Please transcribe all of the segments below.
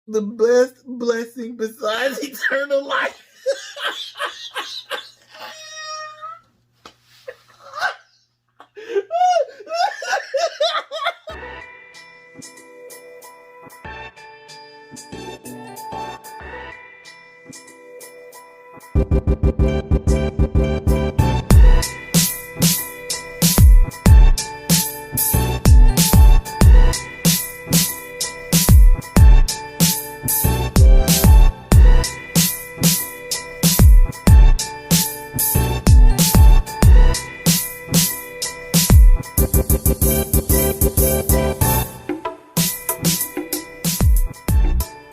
The best blessing besides eternal life.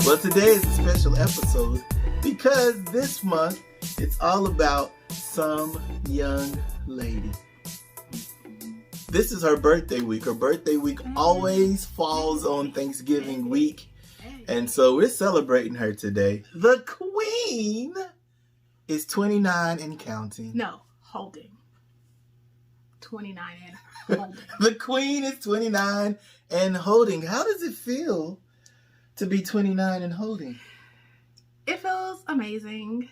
Well, today is a special episode because this month it's all about some young lady. This is her birthday week. Her birthday week always falls on Thanksgiving week. And so we're celebrating her today. The Queen is 29 and counting. No, holding. 29 and holding. The Queen is 29 and holding. How does it feel to be 29 and holding? It feels amazing.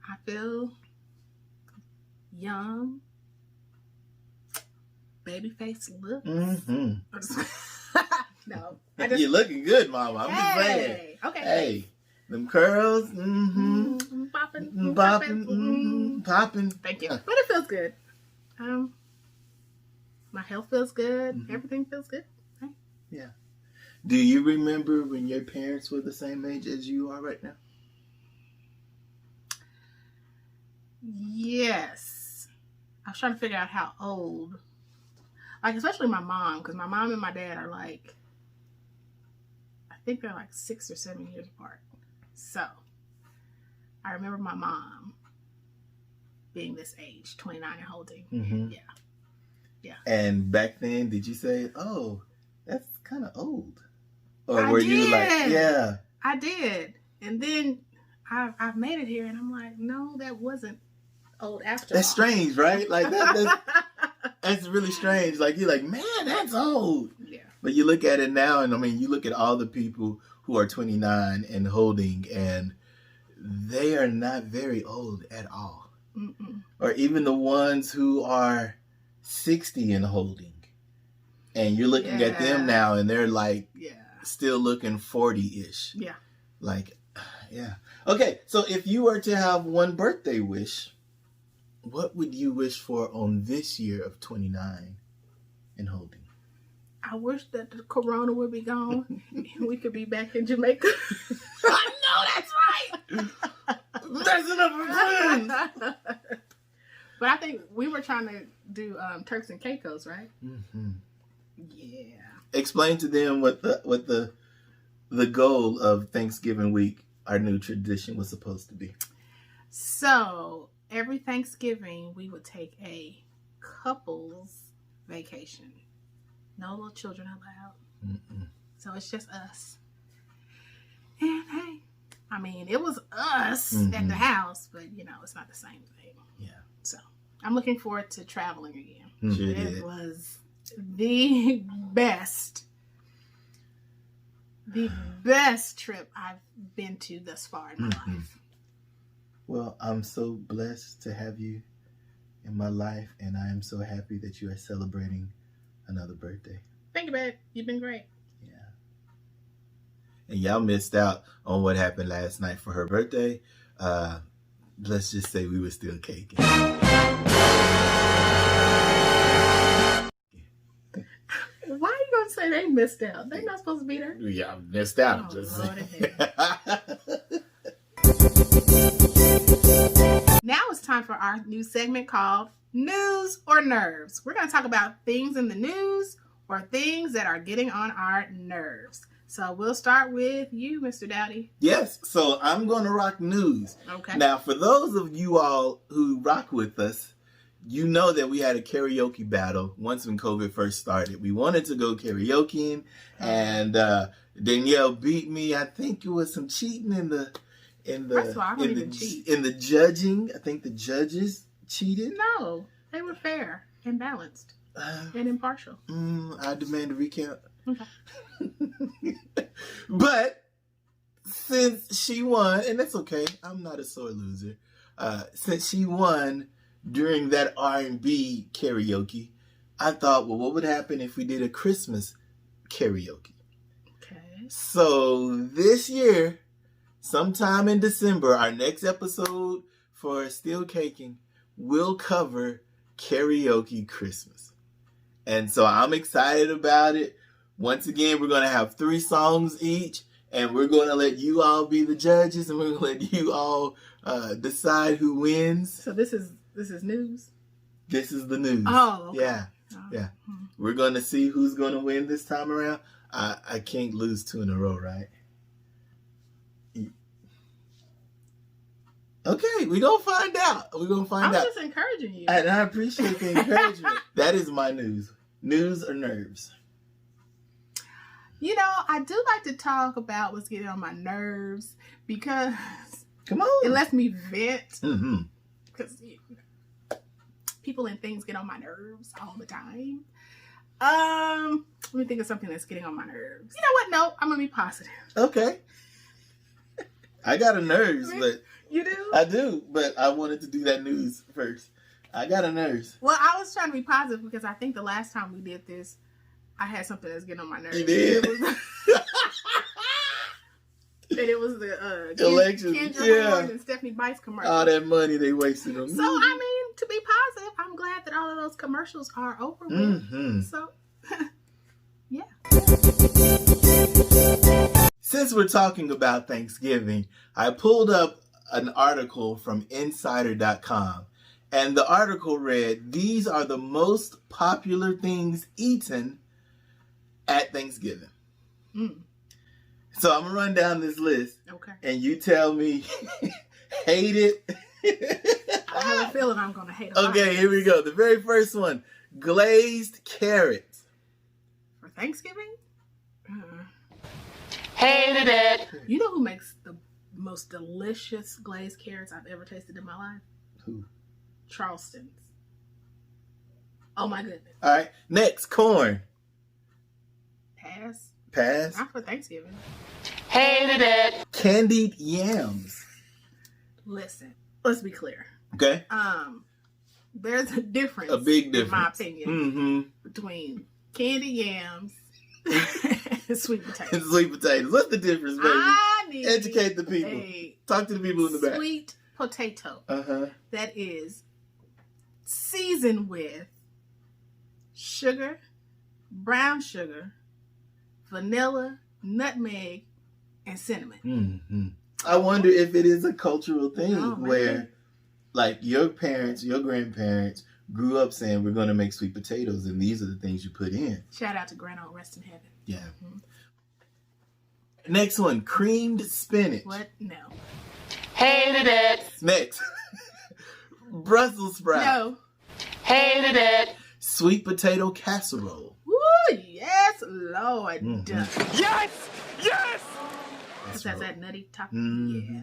I feel young. Baby face looks. Mm-hmm. No. You're looking good, Mama. I'm just saying. Okay. Hey, them curls. Popping. Popping. Thank you. But it feels good. My health feels good. Mm-hmm. Everything feels good. Right? Yeah. Do you remember when your parents were the same age as you are right now? Yes. I was trying to figure out how old. Like, especially my mom, because my mom and my dad are like, I think they're like 6 or 7 years apart. So, I remember my mom being this age, 29 and holding. Mm-hmm. Yeah. And back then, did you say, oh, that's kind of old? Or I were did. you like, yeah. I did. And then I've made it here, and I'm like, no, that wasn't old after That's all. strange, right? Like, that's really strange. Like, you're like, man, that's old. Yeah. But you look at it now, and I mean, you look at all the people who are 29 and holding, and they are not very old at all. Mm-mm. Or even the ones who are 60 and holding. And you're looking at them now, and they're like, still looking 40-ish. Yeah. Like, yeah. Okay, so if you were to have one birthday wish, what would you wish for on this year of 29 and holding? I wish that the corona would be gone and we could be back in Jamaica. I know, that's right. That's enough for friends. But I think we were trying to do Turks and Caicos, right? Mm-hmm. Yeah. Explain to them what the goal of Thanksgiving week, our new tradition, was supposed to be. So every Thanksgiving we would take a couples vacation. No little children allowed. Mm-mm. So it's just us. And hey, I mean, it was us at the house, but it's not the same thing. Yeah. So I'm looking forward to traveling again. Sure It did. was the best trip I've been to thus far in my life. Well, I'm so blessed to have you in my life, and I am so happy that you are celebrating another birthday. Thank you, babe. You've been great. Yeah. And y'all missed out on what happened last night for her birthday. Let's just say we were still caking. Why are you going to say they missed out? They're not supposed to be there. Yeah, I missed out. Oh, Just Lord Now it's time for our new segment called News or Nerves. We're going to talk about things in the news or things that are getting on our nerves. So we'll start with you, Mr. Dowdy. Yes, so I'm going to rock news. Okay. Now, for those of you all who rock with us, you know that we had a karaoke battle once when COVID first started. We wanted to go karaokeing, and Danielle beat me. I think it was some cheating in the First of all, I don't even cheat. In the judging. I think the judges cheated. No, they were fair and balanced and impartial. I demand a recount. Okay. But since she won, and that's okay, I'm not a sore loser. Since she won during that R&B karaoke, I thought, well, what would happen if we did a Christmas karaoke? Okay. So this year, sometime in December, our next episode for Still Caking will cover karaoke Christmas. And so I'm excited about it. Once again, we're going to have 3 songs each, and we're going to let you all be the judges, and we're going to let you all decide who wins. So this is news? This is the news. Oh, okay. Yeah. Yeah. We're going to see who's going to win this time around. I can't lose 2 in a row, right? Okay, we're going to find out. We're going to find out. I'm just encouraging you. And I appreciate the encouragement. That is my news. News or nerves? You know, I do like to talk about what's getting on my nerves because Come on. it lets me vent. Mm-hmm. Because people and things get on my nerves all the time. Let me think of something that's getting on my nerves. You know what? No, I'm going to be positive. Okay. I got a nerves, but... You do? I do, but I wanted to do that news first. I got a nerves. Well, I was trying to be positive because I think the last time we did this, I had something that's getting on my nerves. You did? And it was the election. Kendra Moore and Stephanie Bice commercial. All that money they wasted on me. So, I mean, to be positive, I'm glad that all of those commercials are over with. Mm-hmm. So, yeah. Since we're talking about Thanksgiving, I pulled up an article from Insider.com. And the article read, these are the most popular things eaten at Thanksgiving. So I'm going to run down this list. Okay. And you tell me, hate it. I have a feeling I'm going to hate it. Okay, here we go. The very first one, glazed carrots. For Thanksgiving? Hated it. You know who makes the most delicious glazed carrots I've ever tasted in my life? Who? Charleston's. Oh my goodness. All right, next, corn. Pass. Pass. Not for Thanksgiving. Hated it. Candied yams. Listen, let's be clear. Okay. There's a difference. A big difference. In my opinion. between candied yams and sweet potatoes. And sweet potatoes. What's the difference, baby? I need educate the people. Talk to the people in the back. Sweet potato. Uh-huh. That is seasoned with sugar, brown sugar, vanilla, nutmeg, and cinnamon. Mm-hmm. I wonder if it is a cultural thing where, maybe. like, your parents, your grandparents grew up saying we're going to make sweet potatoes, and these are the things you put in. Shout out to Grandma Rest in Heaven. Yeah. Mm-hmm. Next one, creamed spinach. What? No. Hated it. Next, Brussels sprouts. No. Hated it. Sweet potato casserole. Woo! Yes, Lord. Mm-hmm. Yes! Yes! That's that nutty top. Mm-hmm. Yeah.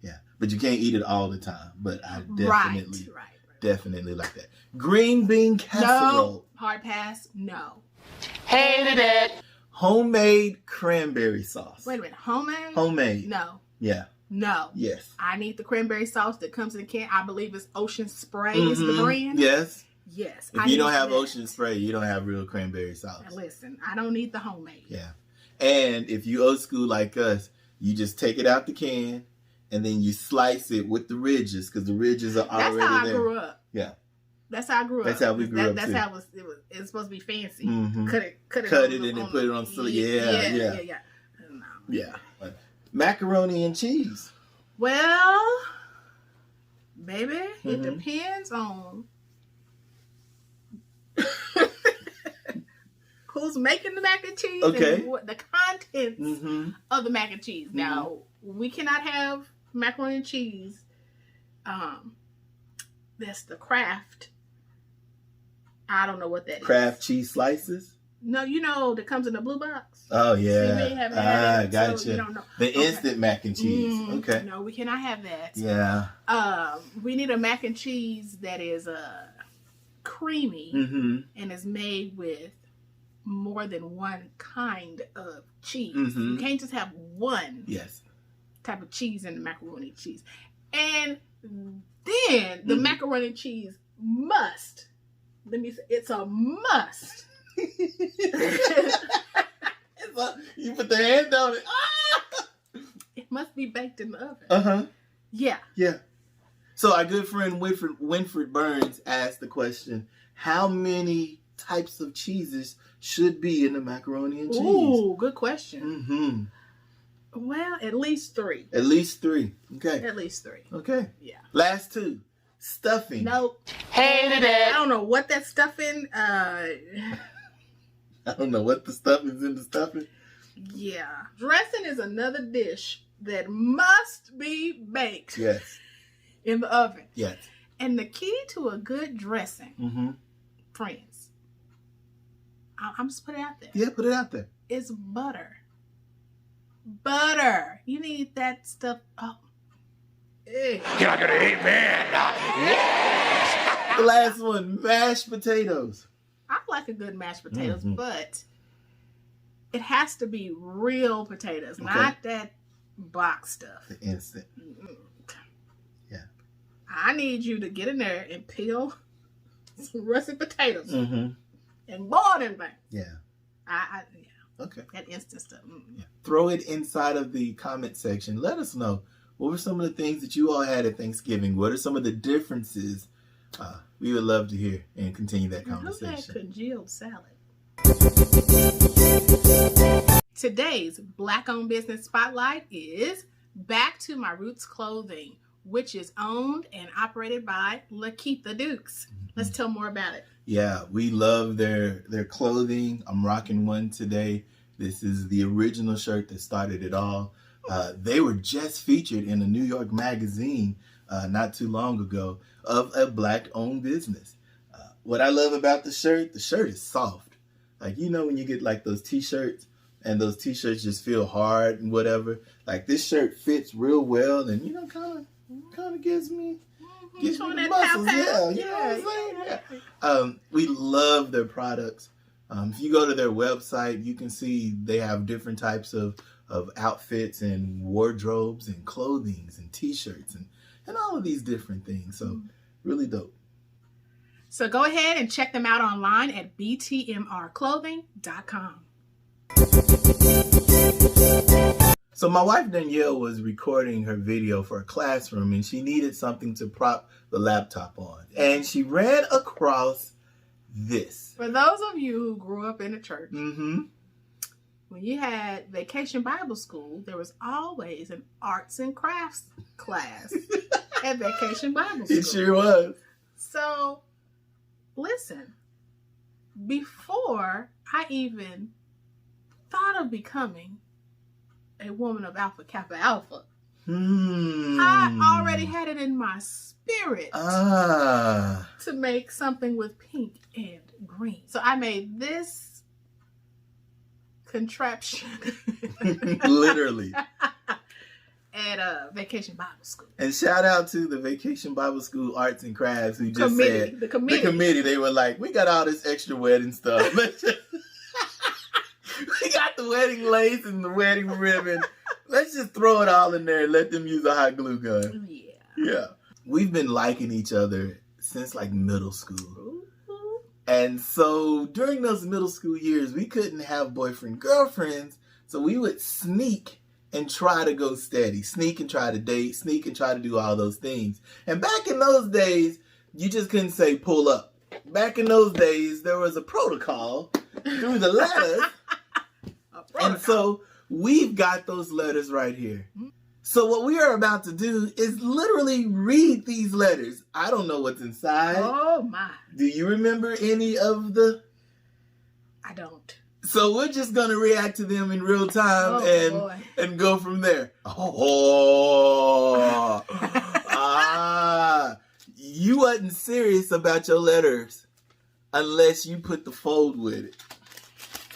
Yeah, but you can't eat it all the time. But I definitely, right. definitely like that. Green bean casserole. No. Hard pass. No. Hated it. Homemade cranberry sauce. Wait a minute. Homemade? Homemade. No. Yeah. No. Yes. I need the cranberry sauce that comes in a can. I believe it's Ocean Spray is the brand. Yes. Yes. If you don't have Ocean Spray, you don't have real cranberry sauce. Now listen, I don't need the homemade. Yeah. And if you old school like us, you just take it out the can and then you slice it with the ridges because the ridges are already there. That's how I grew up. Yeah. That's how I grew up. That's how we grew up That's too. how it was supposed to be fancy. Mm-hmm. Cut it and then put it on. Yeah. No. Yeah. Macaroni and cheese. Well, baby, it depends on who's making the mac and cheese and what the contents of the mac and cheese. Now, we cannot have macaroni and cheese. That's the Kraft. I don't know what that is. Kraft cheese slices? No, you know that comes in the blue box. Oh, yeah. So you may have had it, gotcha. so you don't know. The instant mac and cheese. Okay. No, we cannot have that. Yeah. We need a mac and cheese that is creamy and is made with more than one kind of cheese. You can't just have one. Yes. type of cheese in the macaroni and cheese. And then the macaroni and cheese must, let me say, it's a must. You put the hand on it. It must be baked in the oven. Uh-huh. Yeah. Yeah. So our good friend Winfred Burns asked the question, how many types of cheeses should be in the macaroni and cheese? Ooh, good question. Mm-hmm. Well, at least 3. At least 3. Okay. At least 3. Okay. Yeah. Last 2. Stuffing. Nope. Hated it. I don't know what that stuffing. I don't know what the stuffing's in the stuffing. Yeah. Dressing is another dish that must be baked. Yes. In the oven. Yes. And the key to a good dressing, friends, I'm just put it out there. Yeah, put it out there. Is butter. Butter. You need that stuff. Oh. Can I get an amen? Yes. The last one, mashed potatoes. I like a good mashed potatoes, but it has to be real potatoes, not that box stuff. The instant. Yeah. I need you to get in there and peel some russet potatoes and boil them things. Yeah. Yeah. Okay. That instant stuff. Yeah. Throw it inside of the comment section. Let us know, what were some of the things that you all had at Thanksgiving? What are some of the differences? We would love to hear and continue that conversation. Who had congealed salad? Today's Black-owned business spotlight is Back to My Roots Clothing, which is owned and operated by Lakeitha Dukes. Let's tell more about it. Yeah, we love their clothing. I'm rocking one today. This is the original shirt that started it all. They were just featured in a New York magazine not too long ago of a Black-owned business. What I love about the shirt is soft. Like, you know when you get like those t-shirts and those t-shirts just feel hard and whatever. Like this shirt fits real well and, you know, kind of gives me the muscles. Yeah, you know what I'm saying? Yeah. We love their products. If you go to their website, you can see they have different types of outfits and wardrobes and clothings and t-shirts and all of these different things. So really dope. So go ahead and check them out online at btmrclothing.com. So my wife Danielle was recording her video for a classroom and she needed something to prop the laptop on. And she ran across this. For those of you who grew up in a church, Mm-hmm. when you had Vacation Bible School, there was always an arts and crafts class at Vacation Bible School. It sure was. So, listen, before I even thought of becoming a woman of Alpha Kappa Alpha, I already had it in my spirit to make something with pink and green. So I made this contraption Literally. at Vacation Bible School. And shout out to the Vacation Bible School Arts and Crafts who just said, the committee, they were like, we got all this extra wedding stuff. We got the wedding lace and the wedding ribbon. Let's just throw it all in there and let them use a hot glue gun. Yeah. Yeah. We've been liking each other since like middle school. And so during those middle school years, we couldn't have boyfriend girlfriends. So we would sneak and try to go steady, sneak and try to date, sneak and try to do all those things. And back in those days, you just couldn't say pull up. Back in those days, there was a protocol through the letters. And so we've got those letters right here. So what we are about to do is literally read these letters. I don't know what's inside. Oh my. Do you remember any of the? I don't. So we're just going to react to them in real time and go from there. You wasn't serious about your letters unless you put the fold with it.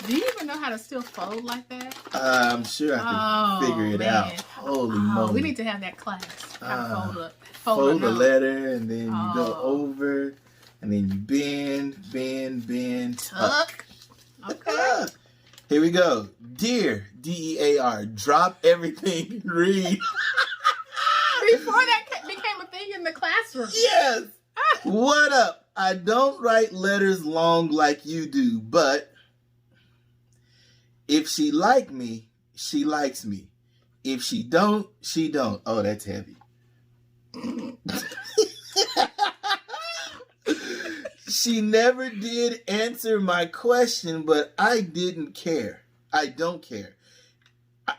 Do you even know how to still fold like that? I'm sure I can figure it out. Holy moly. We need to have that class. How to fold up. Fold the letter and then you go over and then you bend, tuck. Okay. Here we go. Dear DEAR, drop everything and read. Before that became a thing in the classroom. Yes. What up? I don't write letters long like you do, but if she like me, she likes me. If she don't, she don't. Oh, that's heavy. She never did answer my question, but I didn't care. I don't care.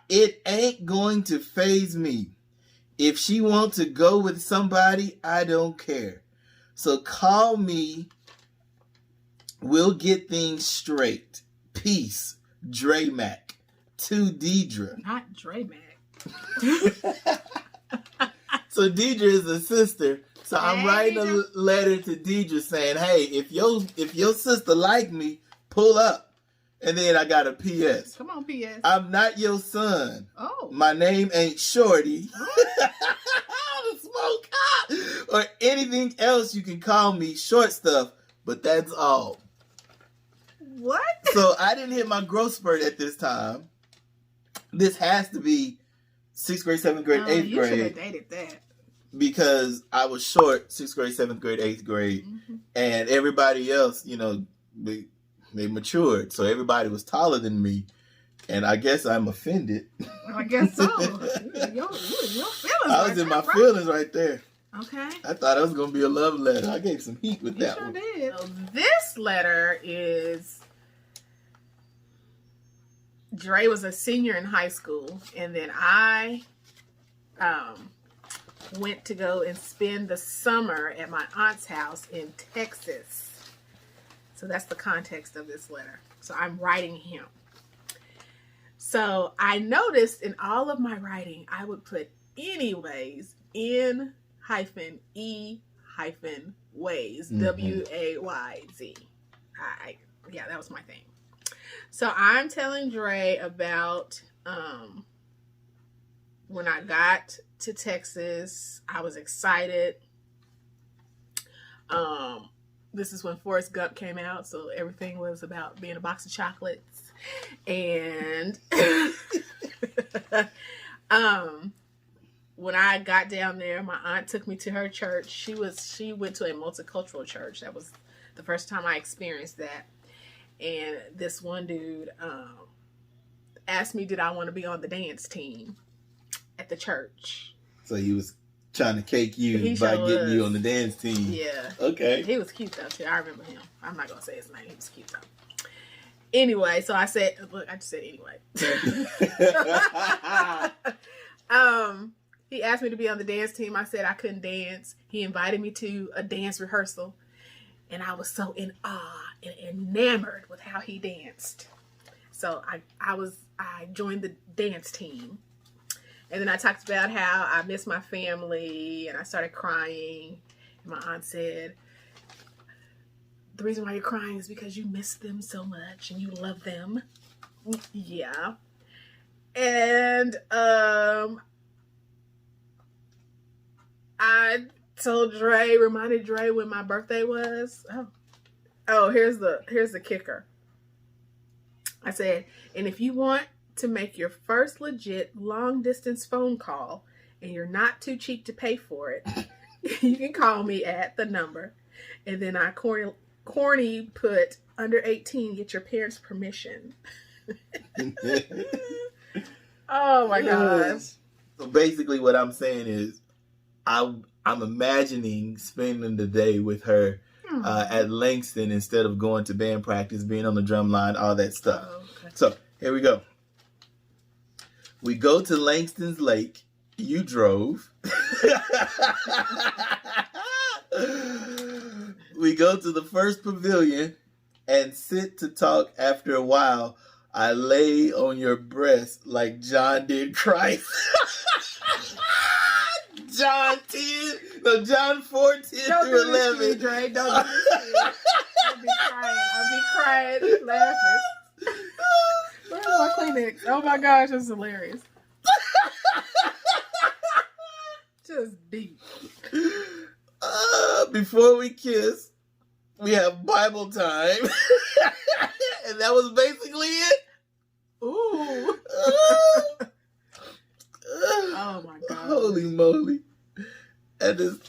It ain't going to faze me. If she wants to go with somebody, I don't care. So call me. We'll get things straight. Peace. Dre Mac. To Deidre. Not Dre Mac. So Deidre is a sister. So I'm writing a letter to Deidre saying, hey, if your sister like me, pull up. And then I got a P.S. Come on, P.S. I'm not your son. Oh. My name ain't Shorty. Smoke. Or anything else you can call me, short stuff, but that's all. What? So I didn't hit my growth spurt at this time. This has to be 6th grade, 7th grade, 8th you grade. should have dated that. Because I was short 6th grade, 7th grade, 8th grade. Mm-hmm. And everybody else, you know, they matured. So everybody was taller than me. And I guess I'm offended. I guess so. Your feelings I was in my feelings right there. Okay. I thought it was going to be a love letter. I gave some heat with that one. Did. So this letter is... Dre was a senior in high school. And then I went to go and spend the summer at my aunt's house in Texas. So that's the context of this letter. So I'm writing him. So I noticed in all of my writing, I would put anyways in -e -ways, W-A-Y-Z. Yeah, that was my thing. So I'm telling Dre about when I got to Texas, I was excited. This is when Forrest Gump came out, so everything was about being a box of chocolates. And when I got down there, my aunt took me to her church. She went to a multicultural church. That was the first time I experienced that. And this one dude asked me, did I want to be on the dance team at the church? So he was trying to cake you by getting you on the dance team. Yeah. Okay. He was cute though too. I remember him. I'm not gonna say his name. He was cute though. Anyway, so I said, look, I just said anyway. He asked me to be on the dance team. I said I couldn't dance. He invited me to a dance rehearsal. And I was so in awe and enamored with how he danced. So I joined the dance team. And then I talked about how I miss my family and I started crying. And my aunt said, the reason why you're crying is because you miss them so much and you love them. Yeah. And I told Dre, reminded Dre when my birthday was. Oh, here's the kicker. I said, and if you want to make your first legit long distance phone call and you're not too cheap to pay for it, you can call me at the number. And then I corny put under 18, get your parents' permission. Oh my gosh. So basically what I'm saying is I'm imagining spending the day with her at Langston instead of going to band practice, being on the drum line, all that stuff. Oh, okay. So here we go. We go to Langston's Lake. You drove. We go to the first pavilion and sit to talk. After a while, I lay on your breast like John did Christ. John 4, 10 through 11. Me, Dre. Don't do this. I'll be crying, laughing. Where's my Kleenex? Oh my gosh, that's hilarious. Just deep. Before we kiss, we have Bible time. And that was basically it. Ooh. Oh my God. Holy moly. That is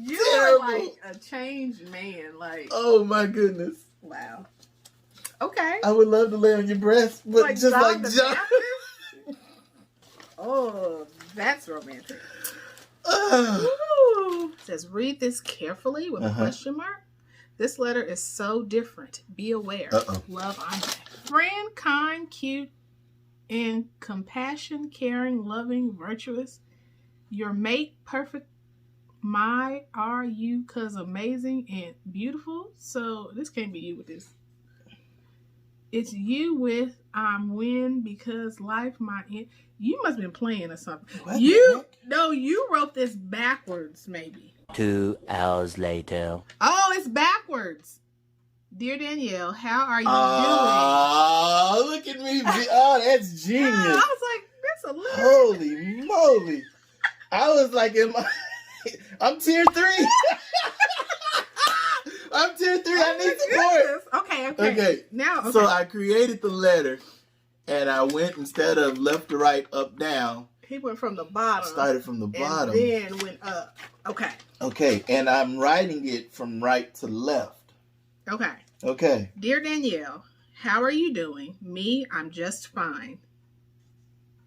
You terrible. are like a changed man. Like, Oh my goodness. wow. Okay. I would love to lay on your breast, but Like just John like the John. Baptist? Oh, that's romantic. Ah. Ooh. It says, read this carefully with a question mark. This letter is so different. Be aware. Love, Andre. Friend, kind, cute, and compassion, caring, loving, virtuous. Your mate, perfect. My, are you, cause amazing and beautiful. So this can't be you with this. It's you with I'm win because life my end. You must have been playing or something. What You wrote this backwards, maybe. 2 hours later. Oh, it's backwards. Dear Danielle, how are you Oh, look at me. Oh, that's doing? genius. I was like, that's a little. Holy moly. I was like, I'm tier 3. I'm tier 3. I need support. Okay. Now, okay. So I created the letter, and I went, instead of left to right, up, down. He went from the bottom. Started from the bottom. And then went up. Okay. Okay, and I'm writing it from right to left. Okay. Okay. Dear Danielle, how are you doing? Me, I'm just fine.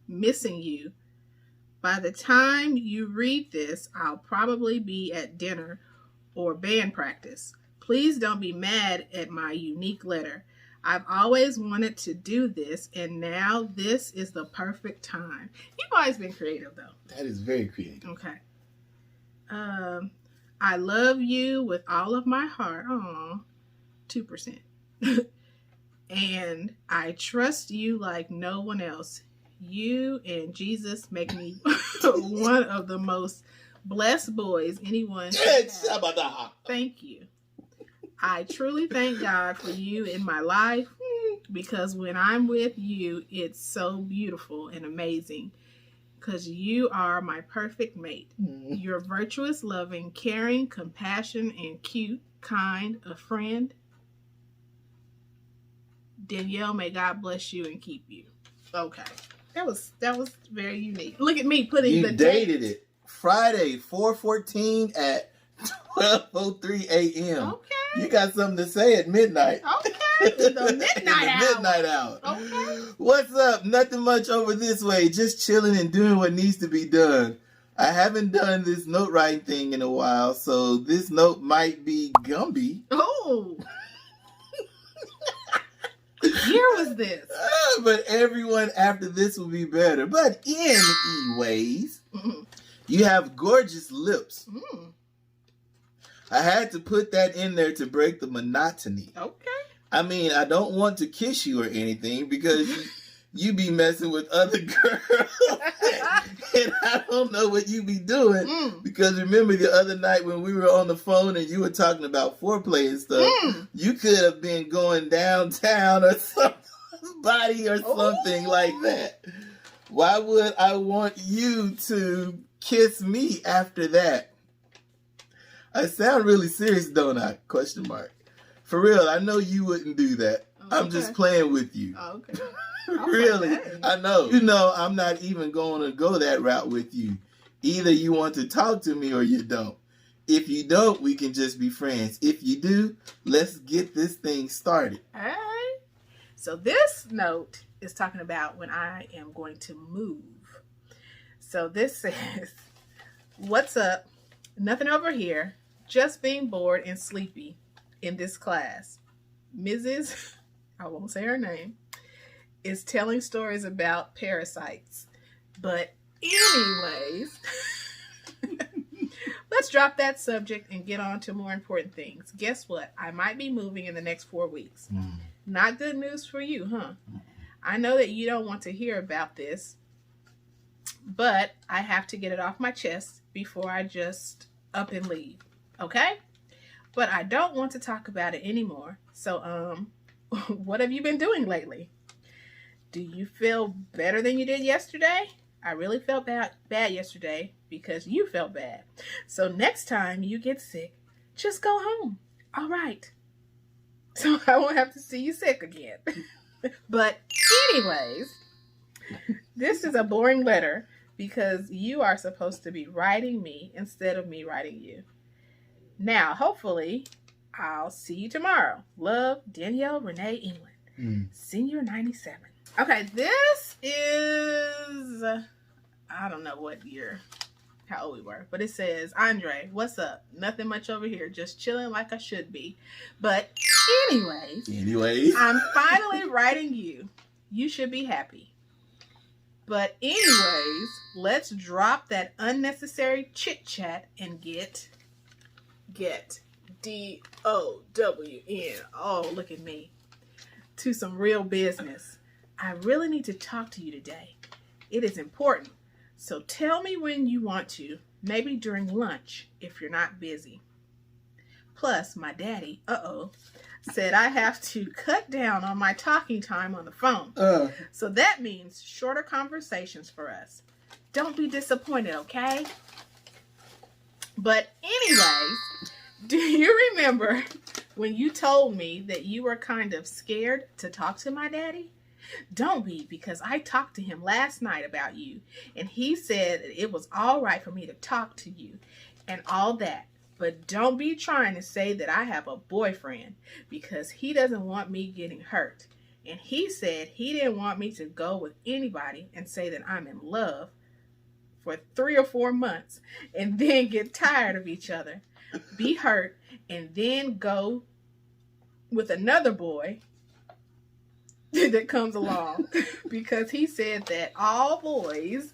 Missing you. By the time you read this, I'll probably be at dinner or band practice. Please don't be mad at my unique letter. I've always wanted to do this, and now this is the perfect time. You've always been creative, though. That is very creative. Okay. I love you with all of my heart. Aw, 2%. And I trust you like no one else. You and Jesus make me one of the most blessed boys anyone can have. Thank you. I truly thank God for you in my life, because when I'm with you, it's so beautiful and amazing, because you are my perfect mate. You're virtuous, loving, caring, compassionate, and cute, kind, a friend. Danielle, may God bless you and keep you. Okay. That was very unique. Look at me putting the dated date. it. Friday, 4/14 at 12:03 a.m. Okay. You got something to say at midnight. Okay. The midnight hour. hour. Okay. What's up? Nothing much over this way. Just chilling and doing what needs to be done. I haven't done this note writing thing in a while, so this note might be Gumby. Oh. Year was this? But everyone after this will be better. But anyways, you have gorgeous lips. I had to put that in there to break the monotony. Okay. I mean, I don't want to kiss you or anything because you be messing with other girls. And I don't know what you be doing. Because remember the other night when we were on the phone and you were talking about foreplay and stuff, you could have been going downtown or somebody or something like that. Why would I want you to kiss me after that? I sound really serious, don't I? Question mark. For real, I know you wouldn't do that. Okay. I'm just playing with you. Oh, okay. Really, I know. You know, I'm not even going to go that route with you. Either you want to talk to me or you don't. If you don't, we can just be friends. If you do, let's get this thing started. All right. So this note is talking about when I am going to move. So this says, what's up? Nothing over here. Just being bored and sleepy in this class. Mrs. I won't say her name, is telling stories about parasites. But anyways, let's drop that subject and get on to more important things. Guess what? I might be moving in the next 4 weeks. Not good news for you, huh? I know that you don't want to hear about this, but I have to get it off my chest before I just up and leave. Okay? But I don't want to talk about it anymore. So, what have you been doing lately? Do you feel better than you did yesterday? I really felt bad yesterday because you felt bad. So next time you get sick, just go home. All right. So I won't have to see you sick again. But anyways, this is a boring letter because you are supposed to be writing me instead of me writing you. Now, hopefully, I'll see you tomorrow. Love, Danielle Renee England, Senior 97. Okay, this is, I don't know what year, how old we were, but it says, Andre, what's up? Nothing much over here, just chilling like I should be. But anyways, I'm finally writing you. You should be happy. But anyways, let's drop that unnecessary chit chat and get DOWN. Oh, look at me. To some real business. I really need to talk to you today. It is important. So tell me when you want to, maybe during lunch if you're not busy. Plus, my daddy, said I have to cut down on my talking time on the phone. So that means shorter conversations for us. Don't be disappointed, okay? But anyways, do you remember when you told me that you were kind of scared to talk to my daddy? Don't be, because I talked to him last night about you, and he said it was all right for me to talk to you and all that. But don't be trying to say that I have a boyfriend, because he doesn't want me getting hurt. And he said he didn't want me to go with anybody and say that I'm in love for 3 or 4 months and then get tired of each other, be hurt, and then go with another boy that comes along, because he said that all boys ...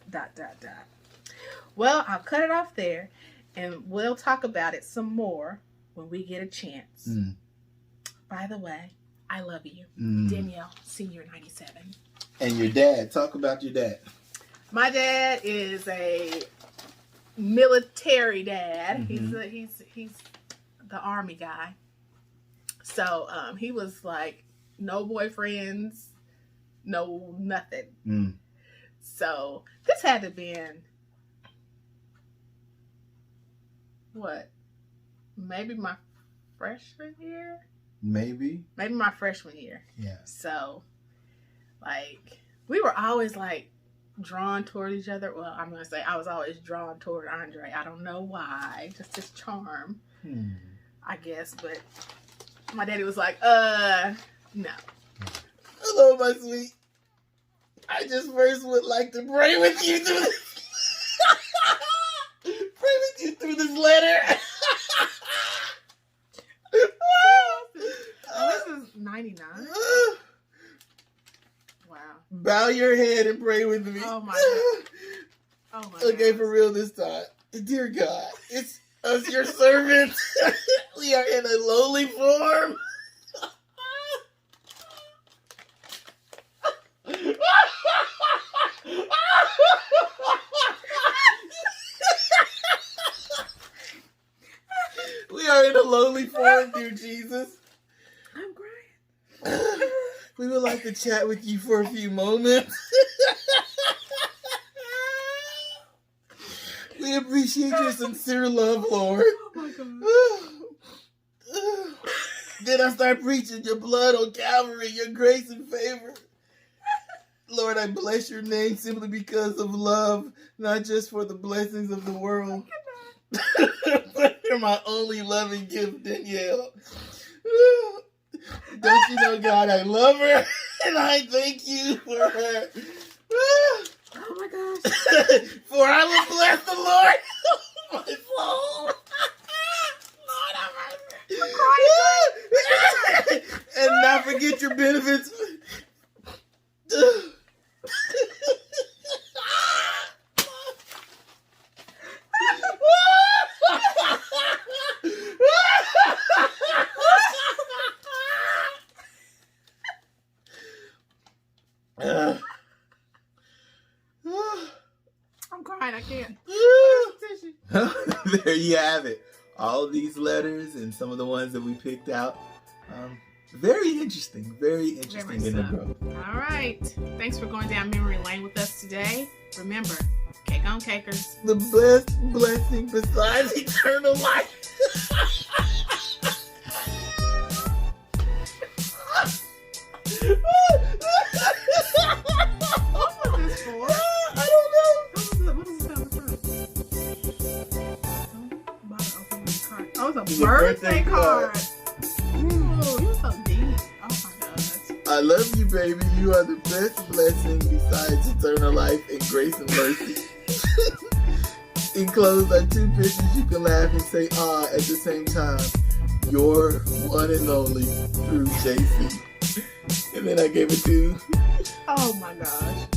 Well, I'll cut it off there, and we'll talk about it some more when we get a chance. By the way, I love you. Danielle, Senior 97. And your dad. Talk about your dad. My dad is a military dad. He's the Army guy. So he was like, no boyfriends, no nothing. So this had to been what? Maybe my freshman year? Maybe my freshman year. Yeah. So like we were always like drawn toward each other. Well, I'm gonna say I was always drawn toward Andre. I don't know why. Just his charm. I guess, but my daddy was like, no. Hello, my sweet. I just first would like to pray with you through this. Pray with you through this letter. This is 99. Wow. Bow your head and pray with me. Oh my God. Oh my God. Okay, for real this time. Dear God, it's us, your servants. We are in a lowly form. We are in a lowly form, dear Jesus. I'm crying. We would like to chat with you for a few moments. We appreciate your sincere love, Lord. Oh my God. Then I start preaching your blood on Calvary, your grace and favor. Lord, I bless your name simply because of love, not just for the blessings of the world, but you're my only loving gift, Danielle. Don't you know, God, I love her, and I thank you for her. Oh my gosh. For I will bless the Lord, my soul. Lord, I'm crying. And not forget your benefits. I'm crying. I can't. There you have it. All of these letters and some of the ones that we picked out. Very interesting. Very interesting in the group. All right. Thanks for going down memory lane with us today. Remember, cake on cakers. The best blessing besides eternal life. was a It's a birthday birthday card. card. Ooh, you're so deep. Oh my God. I love you, baby. You are the best blessing besides eternal life and grace and mercy. Enclosed are 2 pictures you can laugh and say ah at the same time. Your one and only through JC. And then I gave it to Oh my gosh.